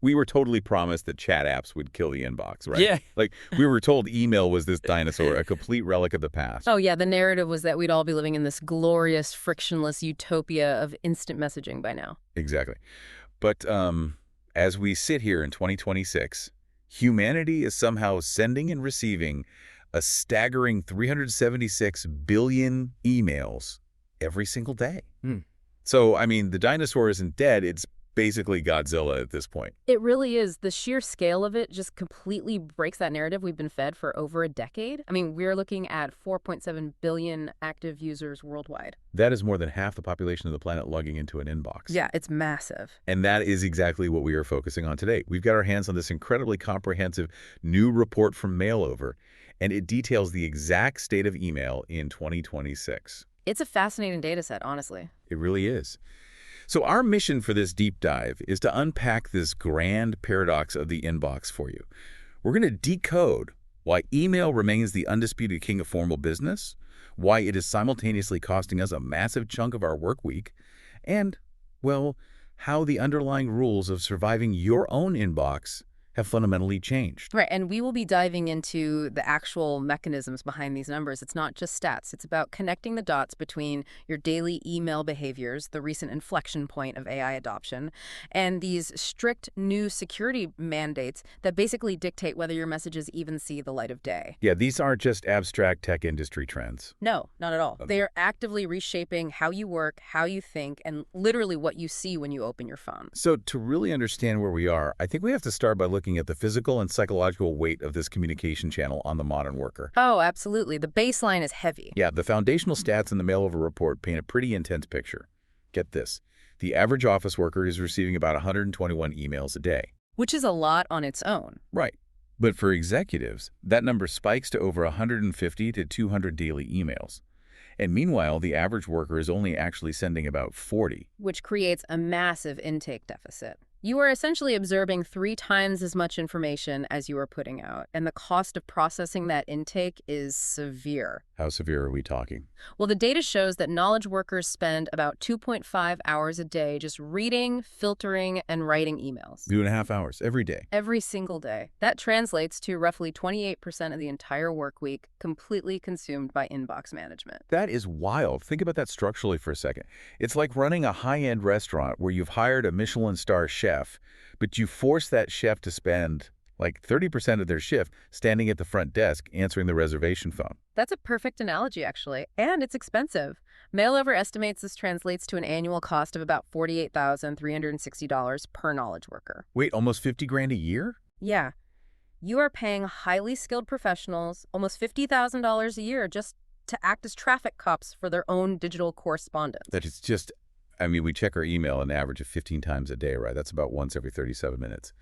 We were totally promised that chat apps would kill the inbox, right? Yeah. Like, we were told email was this dinosaur, a complete relic of the past. Oh, yeah, the narrative was that we'd all be living in this glorious, frictionless utopia of instant messaging by now. Exactly. But as we sit here in 2026, humanity is somehow sending and receiving a staggering 376 billion emails every single day. So, I mean, the dinosaur isn't dead. It's basically Godzilla at this point. It really is. The sheer scale of it just completely breaks that narrative we've been fed for over a decade. I mean, we're looking at 4.7 billion active users worldwide. That is more than half the population of the planet logging into an inbox. Yeah, it's massive. And that is exactly what we are focusing on today. We've got our hands on this incredibly comprehensive new report from Mailover, and it details the exact state of email in 2026. It's a fascinating data set, honestly. It really is. So our mission for this deep dive is to unpack this grand paradox of the inbox for you. We're going to decode why email remains the undisputed king of formal business, why it is simultaneously costing us a massive chunk of our work week, and, well, how the underlying rules of surviving your own inbox have fundamentally changed. Right, and we will be diving into the actual mechanisms behind these numbers. It's not just stats. It's about connecting the dots between your daily email behaviors, the recent inflection point of AI adoption, and these strict new security mandates that basically dictate whether your messages even see the light of day. Yeah, these aren't just abstract tech industry trends. No, not at all. They are actively reshaping how you work, how you think, and literally what you see when you open your phone. So to really understand where we are, I think we have to start by looking at the physical and psychological weight of this communication channel on the modern worker. Oh, absolutely. The baseline is heavy. Yeah, the foundational stats in the Mailover report paint a pretty intense picture. Get this. The average office worker is receiving about 121 emails a day. Which is a lot on its own. Right. But for executives, that number spikes to over 150 to 200 daily emails. And meanwhile, the average worker is only actually sending about 40. Which creates a massive intake deficit. You are essentially absorbing 3 times as much information as you are putting out, and the cost of processing that intake is severe. How severe are we talking? Well, the data shows that knowledge workers spend about 2.5 hours a day just reading, filtering, and writing emails. 2.5 hours every day. Every single day. That translates to roughly 28% of the entire work week completely consumed by inbox management. That is wild. Think about that structurally for a second. It's like running a high-end restaurant where you've hired a Michelin star chef, but you force that chef to spend like 30% of their shift standing at the front desk answering the reservation phone. That's a perfect analogy, actually. And it's expensive. Mailover estimates this translates to an annual cost of about $48,360 per knowledge worker. Wait, almost 50 grand a year? Yeah. You are paying highly skilled professionals almost $50,000 a year just to act as traffic cops for their own digital correspondence. That is just, I mean, we check our email an average of 15 times a day, right? That's about once every 37 minutes.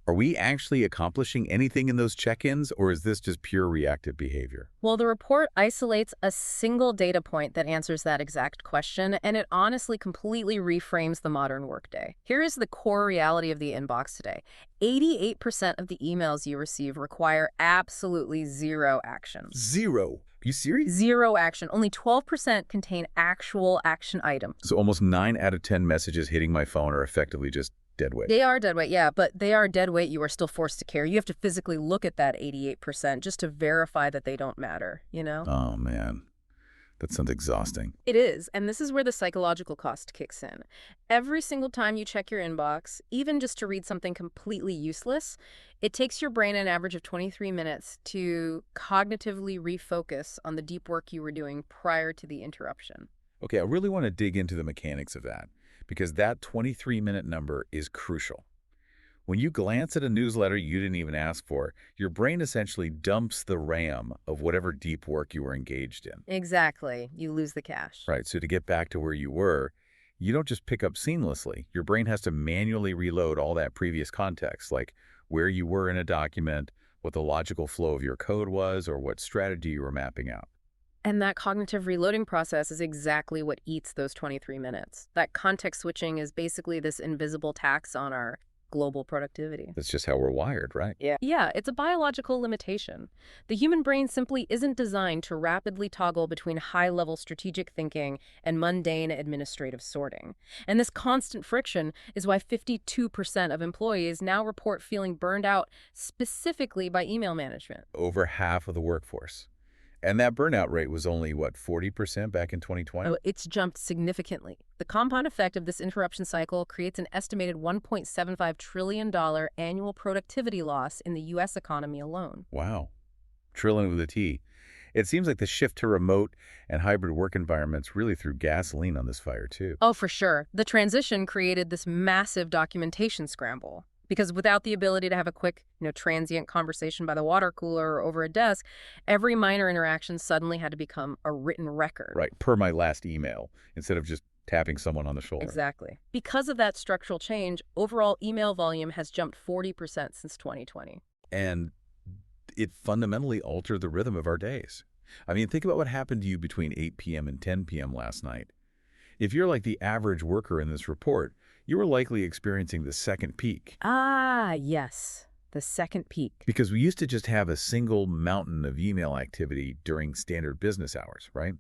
Are we actually accomplishing anything in those check-ins, or is this just pure reactive behavior? Well, the report isolates a single data point that answers that exact question, and it honestly completely reframes the modern workday. Here is the core reality of the inbox today. 88% of the emails you receive require absolutely zero action. Zero. Are you serious? Zero action. Only 12% contain actual action items. So almost 9 out of 10 messages hitting my phone are effectively just dead weight. They are dead weight, yeah, but they are dead weight you are still forced to carry. You have to physically look at that 88% just to verify that they don't matter, you know? Oh, man. That sounds exhausting. It is, and this is where the psychological cost kicks in. Every single time you check your inbox, even just to read something completely useless, it takes your brain an average of 23 minutes to cognitively refocus on the deep work you were doing prior to the interruption. Okay, I really want to dig into the mechanics of that, because that 23-minute number is crucial. When you glance at a newsletter you didn't even ask for, your brain essentially dumps the RAM of whatever deep work you were engaged in. Exactly. You lose the cache. Right, so to get back to where you were, you don't just pick up seamlessly. Your brain has to manually reload all that previous context, like where you were in a document, what the logical flow of your code was, or what strategy you were mapping out. And that cognitive reloading process is exactly what eats those 23 minutes. That context switching is basically this invisible tax on our global productivity. That's just how we're wired, right? Yeah, it's a biological limitation. The human brain simply isn't designed to rapidly toggle between high-level strategic thinking and mundane administrative sorting. And this constant friction is why 52% of employees now report feeling burned out specifically by email management. Over half of the workforce. And that burnout rate was only, what, 40% back in 2020? Oh, it's jumped significantly. The compound effect of this interruption cycle creates an estimated $1.75 trillion annual productivity loss in the U.S. economy alone. Wow. Trillion with a T. It seems like the shift to remote and hybrid work environments really threw gasoline on this fire, too. Oh, for sure. The transition created this massive documentation scramble. Because without the ability to have a quick, transient conversation by the water cooler or over a desk, every minor interaction suddenly had to become a written record. Right, per my last email, instead of just tapping someone on the shoulder. Exactly. Because of that structural change, overall email volume has jumped 40% since 2020. And it fundamentally altered the rhythm of our days. I mean, think about what happened to you between 8 p.m. and 10 p.m. last night. If you're like the average worker in this report, you were likely experiencing the second peak. Ah, yes, the second peak. Because we used to just have a single mountain of email activity during standard business hours, right?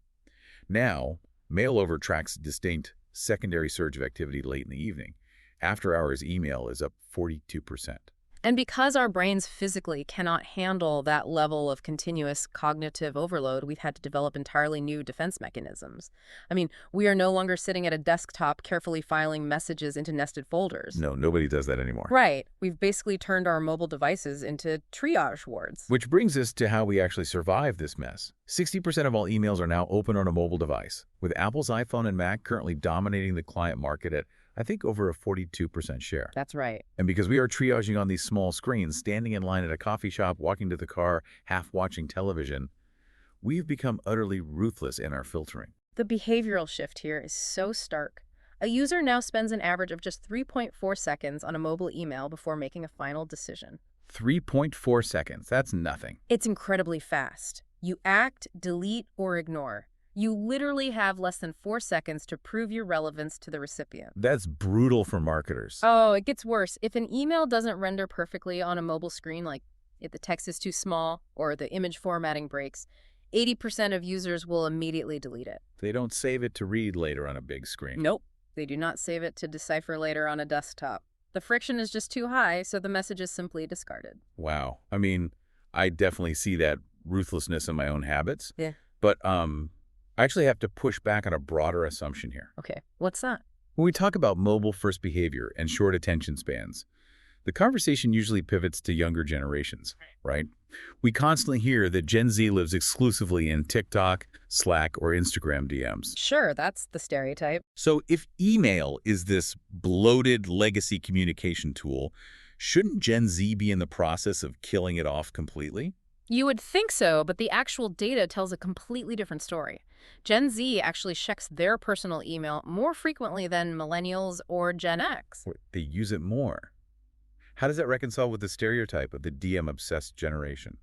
Now, mailover tracks a distinct secondary surge of activity late in the evening. After-hours email is up 42%. And because our brains physically cannot handle that level of continuous cognitive overload, we've had to develop entirely new defense mechanisms. I mean, we are no longer sitting at a desktop carefully filing messages into nested folders. No, nobody does that anymore. Right. We've basically turned our mobile devices into triage wards. Which brings us to how we actually survive this mess. 60% of all emails are now open on a mobile device, with Apple's iPhone and Mac currently dominating the client market at, I think, over a 42% share. That's right. And because we are triaging on these small screens, standing in line at a coffee shop, walking to the car, half watching television, we've become utterly ruthless in our filtering. The behavioral shift here is so stark. A user now spends an average of just 3.4 seconds on a mobile email before making a final decision. 3.4 seconds. That's nothing. It's incredibly fast. You act, delete, or ignore. You literally have less than 4 seconds to prove your relevance to the recipient. That's brutal for marketers. Oh, it gets worse. If an email doesn't render perfectly on a mobile screen, like if the text is too small or the image formatting breaks, 80% of users will immediately delete it. They don't save it to read later on a big screen. Nope. They do not save it to decipher later on a desktop. The friction is just too high, so the message is simply discarded. Wow. I mean, I definitely see that ruthlessness in my own habits. Yeah. But I actually have to push back on a broader assumption here. Okay, what's that? When we talk about mobile-first behavior and short attention spans, the conversation usually pivots to younger generations, right? We constantly hear that Gen Z lives exclusively in TikTok, Slack, or Instagram DMs. Sure, that's the stereotype. So if email is this bloated legacy communication tool, shouldn't Gen Z be in the process of killing it off completely? You would think so, but the actual data tells a completely different story. Gen Z actually checks their personal email more frequently than millennials or Gen X. They use it more. How does that reconcile with the stereotype of the DM-obsessed generation?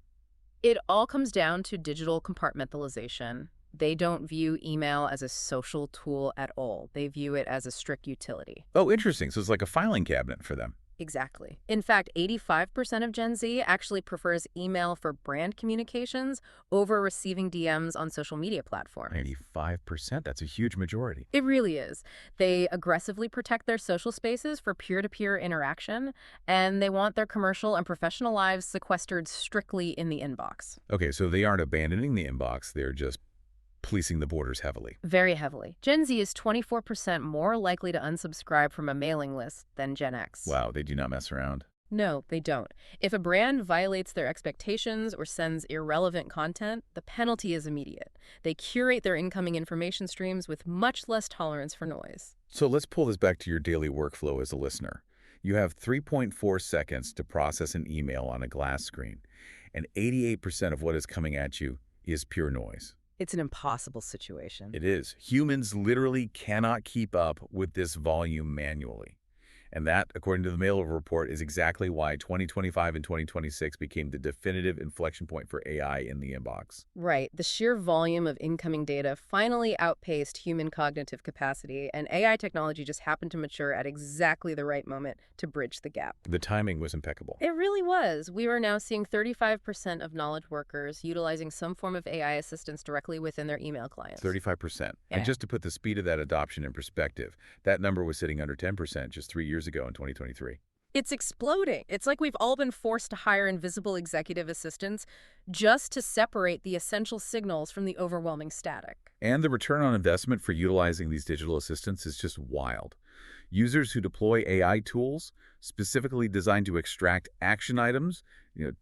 It all comes down to digital compartmentalization. They don't view email as a social tool at all. They view it as a strict utility. Oh, interesting. So it's like a filing cabinet for them. Exactly. In fact, 85% of Gen Z actually prefers email for brand communications over receiving DMs on social media platforms. 95%? That's a huge majority. It really is. They aggressively protect their social spaces for peer-to-peer interaction, and they want their commercial and professional lives sequestered strictly in the inbox. Okay, so they aren't abandoning the inbox. They're just policing the borders heavily. Very heavily. Gen Z is 24% more likely to unsubscribe from a mailing list than Gen X. Wow, they do not mess around. No, they don't. If a brand violates their expectations or sends irrelevant content, the penalty is immediate. They curate their incoming information streams with much less tolerance for noise. So let's pull this back to your daily workflow as a listener. You have 3.4 seconds to process an email on a glass screen, and 88% of what is coming at you is pure noise. It's an impossible situation. It is. Humans literally cannot keep up with this volume manually. And that, according to the Mailer report, is exactly why 2025 and 2026 became the definitive inflection point for AI in the inbox. Right. The sheer volume of incoming data finally outpaced human cognitive capacity, and AI technology just happened to mature at exactly the right moment to bridge the gap. The timing was impeccable. It really was. We are now seeing 35% of knowledge workers utilizing some form of AI assistance directly within their email clients. 35%. Yeah. And just to put the speed of that adoption in perspective, that number was sitting under 10% just 3 years ago in 2023. It's exploding. It's like we've all been forced to hire invisible executive assistants just to separate the essential signals from the overwhelming static. And the return on investment for utilizing these digital assistants is just wild. Users who deploy AI tools, specifically designed to extract action items,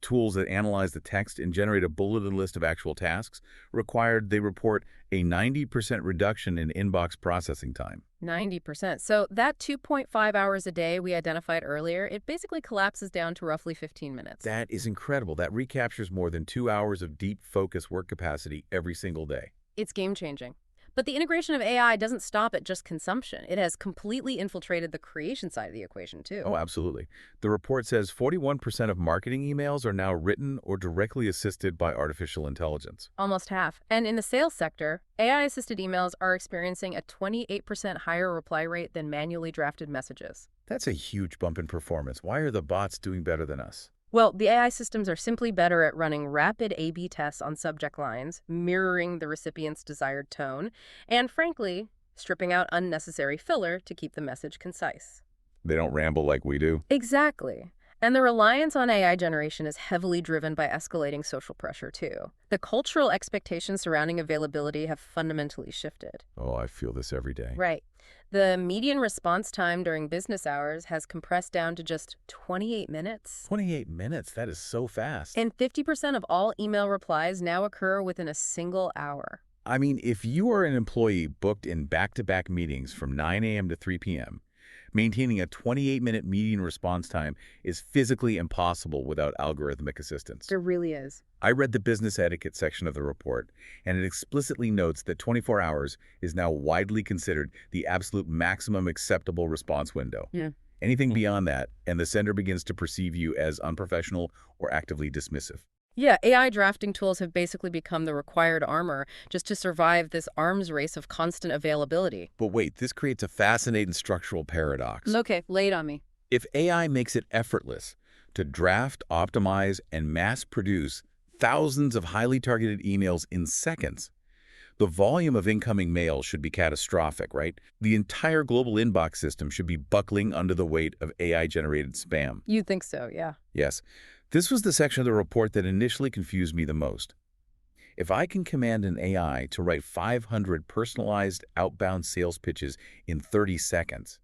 tools that analyze the text and generate a bulleted list of actual tasks, they report a 90% reduction in inbox processing time. 90%. So that 2.5 hours a day we identified earlier, it basically collapses down to roughly 15 minutes. That is incredible. That recaptures more than 2 hours of deep focus work capacity every single day. It's game-changing. But the integration of AI doesn't stop at just consumption. It has completely infiltrated the creation side of the equation, too. Oh, absolutely. The report says 41% of marketing emails are now written or directly assisted by artificial intelligence. Almost half. And in the sales sector, AI-assisted emails are experiencing a 28% higher reply rate than manually drafted messages. That's a huge bump in performance. Why are the bots doing better than us? Well, the AI systems are simply better at running rapid A/B tests on subject lines, mirroring the recipient's desired tone, and frankly, stripping out unnecessary filler to keep the message concise. They don't ramble like we do. Exactly. And the reliance on AI generation is heavily driven by escalating social pressure, too. The cultural expectations surrounding availability have fundamentally shifted. Oh, I feel this every day. Right. The median response time during business hours has compressed down to just 28 minutes. 28 minutes? That is so fast. And 50% of all email replies now occur within a single hour. I mean, if you are an employee booked in back-to-back meetings from 9 a.m. to 3 p.m., maintaining a 28-minute median response time is physically impossible without algorithmic assistance. There really is. I read the business etiquette section of the report, and it explicitly notes that 24 hours is now widely considered the absolute maximum acceptable response window. Yeah. Anything beyond that, and the sender begins to perceive you as unprofessional or actively dismissive. Yeah, AI drafting tools have basically become the required armor just to survive this arms race of constant availability. But wait, this creates a fascinating structural paradox. Okay, lay it on me. If AI makes it effortless to draft, optimize, and mass produce thousands of highly targeted emails in seconds, the volume of incoming mail should be catastrophic, right? The entire global inbox system should be buckling under the weight of AI-generated spam. You'd think so, yeah. Yes. This was the section of the report that initially confused me the most. If I can command an AI to write 500 personalized outbound sales pitches in 30 seconds,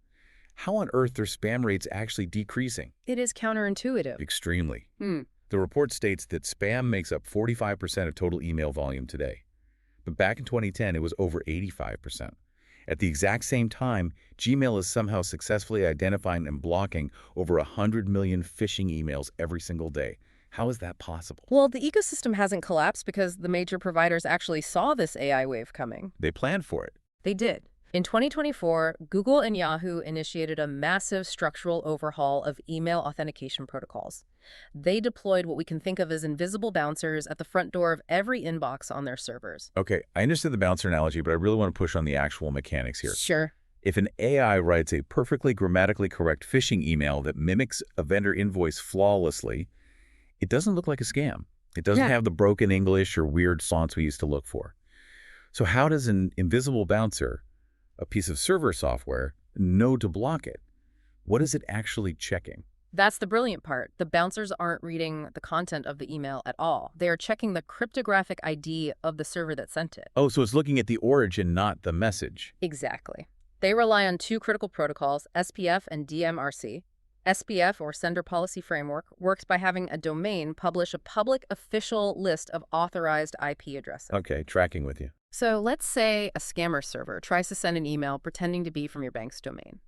how on earth are spam rates actually decreasing? It is counterintuitive. Extremely. The report states that spam makes up 45% of total email volume today. But back in 2010, it was over 85%. At the exact same time, Gmail is somehow successfully identifying and blocking over 100 million phishing emails every single day. How is that possible? Well, the ecosystem hasn't collapsed because the major providers actually saw this AI wave coming. They planned for it. They did. In 2024, Google and Yahoo initiated a massive structural overhaul of email authentication protocols. They deployed what we can think of as invisible bouncers at the front door of every inbox on their servers. Okay, I understand the bouncer analogy, but I really want to push on the actual mechanics here. Sure. If an AI writes a perfectly grammatically correct phishing email that mimics a vendor invoice flawlessly, it doesn't look like a scam. It doesn't have the broken English or weird fonts we used to look for. So how does an invisible bouncer, a piece of server software, know to block it? What is it actually checking? That's the brilliant part. The bouncers aren't reading the content of the email at all. They are checking the cryptographic ID of the server that sent it. Oh, so it's looking at the origin, not the message. Exactly. They rely on two critical protocols, SPF and DMRC. SPF, or Sender Policy Framework, works by having a domain publish a public official list of authorized IP addresses. Okay, tracking with you. So let's say a scammer server tries to send an email pretending to be from your bank's domain.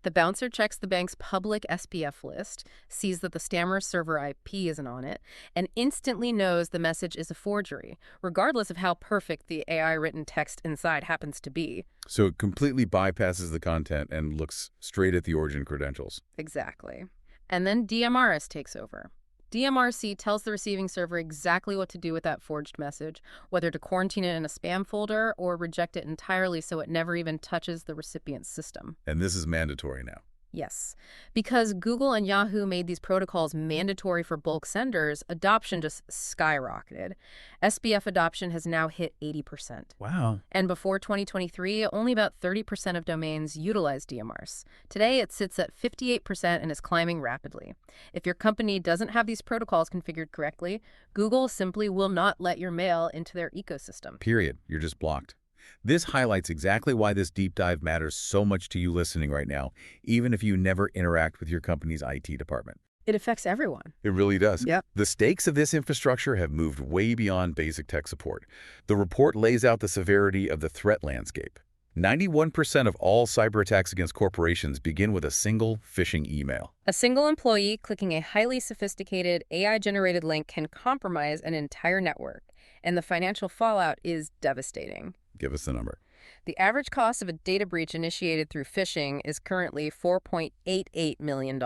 The bouncer checks the bank's public SPF list, sees that the scammer's server IP isn't on it, and instantly knows the message is a forgery, regardless of how perfect the AI-written text inside happens to be. So it completely bypasses the content and looks straight at the origin credentials. Exactly. And then DMRS takes over. DMRC tells the receiving server exactly what to do with that forged message, whether to quarantine it in a spam folder or reject it entirely so it never even touches the recipient's system. And this is mandatory now. Yes. Because Google and Yahoo made these protocols mandatory for bulk senders, adoption just skyrocketed. SPF adoption has now hit 80%. Wow. And before 2023, only about 30% of domains utilized DMRs. Today, it sits at 58% and is climbing rapidly. If your company doesn't have these protocols configured correctly, Google simply will not let your mail into their ecosystem. Period. You're just blocked. This highlights exactly why this deep dive matters so much to you listening right now, even if you never interact with your company's IT department. It affects everyone. It really does. Yep. The stakes of this infrastructure have moved way beyond basic tech support. The report lays out the severity of the threat landscape. 91% of all cyber attacks against corporations begin with a single phishing email. A single employee clicking a highly sophisticated AI-generated link can compromise an entire network, and the financial fallout is devastating. Give us the number. The average cost of a data breach initiated through phishing is currently $4.88 million.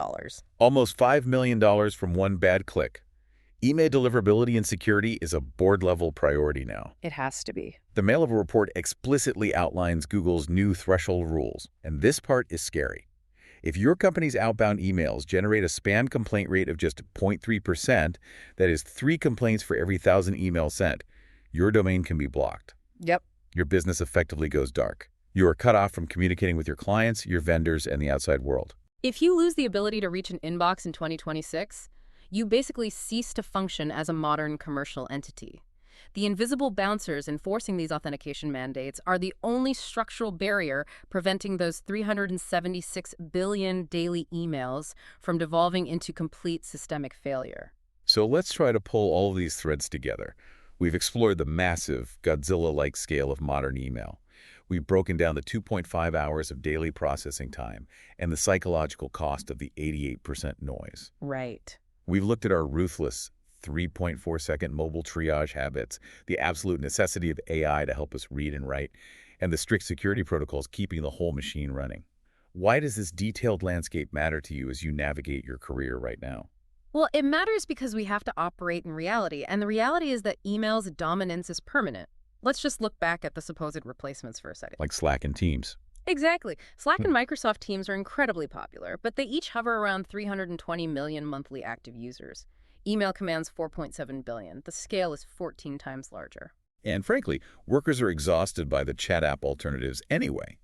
Almost $5 million from one bad click. Email deliverability and security is a board-level priority now. It has to be. The Mailover report explicitly outlines Google's new threshold rules, and this part is scary. If your company's outbound emails generate a spam complaint rate of just 0.3%, that is 3 complaints for every 1,000 emails sent, your domain can be blocked. Yep. Your business effectively goes dark. You are cut off from communicating with your clients, your vendors, and the outside world. If you lose the ability to reach an inbox in 2026, you basically cease to function as a modern commercial entity. The invisible bouncers enforcing these authentication mandates are the only structural barrier preventing those 376 billion daily emails from devolving into complete systemic failure. So let's try to pull all of these threads together. We've explored the massive, Godzilla-like scale of modern email. We've broken down the 2.5 hours of daily processing time and the psychological cost of the 88% noise. Right. We've looked at our ruthless 3.4-second mobile triage habits, the absolute necessity of AI to help us read and write, and the strict security protocols keeping the whole machine running. Why does this detailed landscape matter to you as you navigate your career right now? Well, it matters because we have to operate in reality, and the reality is that email's dominance is permanent. Let's just look back at the supposed replacements for a second. Like Slack and Teams. Exactly. Slack and Microsoft Teams are incredibly popular, but they each hover around 320 million monthly active users. Email commands 4.7 billion. The scale is 14 times larger. And frankly, workers are exhausted by the chat app alternatives anyway.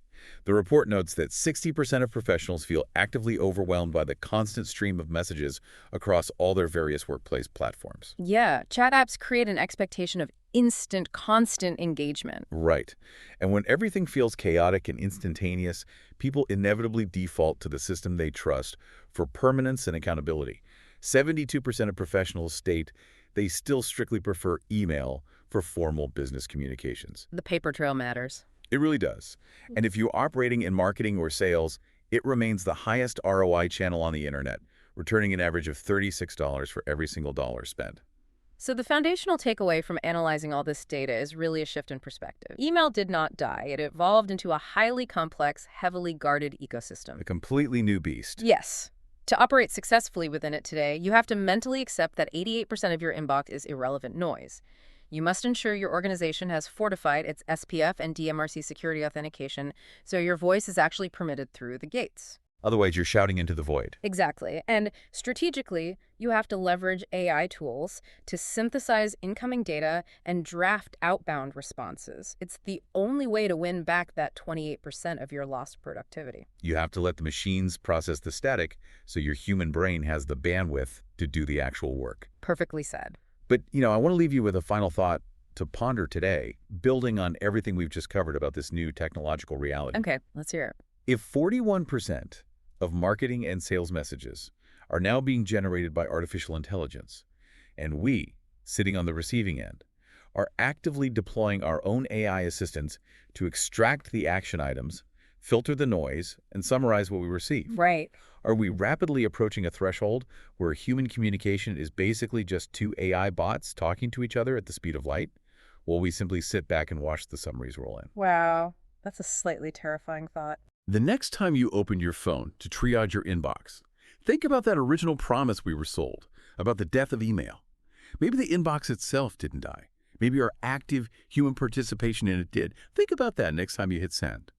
The report notes that 60% of professionals feel actively overwhelmed by the constant stream of messages across all their various workplace platforms. Yeah, chat apps create an expectation of instant, constant engagement. Right. And when everything feels chaotic and instantaneous, people inevitably default to the system they trust for permanence and accountability. 72% of professionals state they still strictly prefer email for formal business communications. The paper trail matters. It really does. And if you're operating in marketing or sales, it remains the highest ROI channel on the internet, returning an average of $36 for every single dollar spent. So the foundational takeaway from analyzing all this data is really a shift in perspective. Email did not die. It evolved into a highly complex, heavily guarded ecosystem. A completely new beast. Yes. To operate successfully within it today, you have to mentally accept that 88% of your inbox is irrelevant noise. You must ensure your organization has fortified its SPF and DMRC security authentication so your voice is actually permitted through the gates. Otherwise, you're shouting into the void. Exactly. And strategically, you have to leverage AI tools to synthesize incoming data and draft outbound responses. It's the only way to win back that 28% of your lost productivity. You have to let the machines process the static so your human brain has the bandwidth to do the actual work. Perfectly said. But, I want to leave you with a final thought to ponder today, building on everything we've just covered about this new technological reality. Okay, let's hear it. If 41% of marketing and sales messages are now being generated by artificial intelligence, and we, sitting on the receiving end, are actively deploying our own AI assistants to extract the action items, filter the noise, and summarize what we receive. Right. Are we rapidly approaching a threshold where human communication is basically just two AI bots talking to each other at the speed of light? Will we simply sit back and watch the summaries roll in? Wow. That's a slightly terrifying thought. The next time you open your phone to triage your inbox, think about that original promise we were sold about the death of email. Maybe the inbox itself didn't die. Maybe our active human participation in it did. Think about that next time you hit send.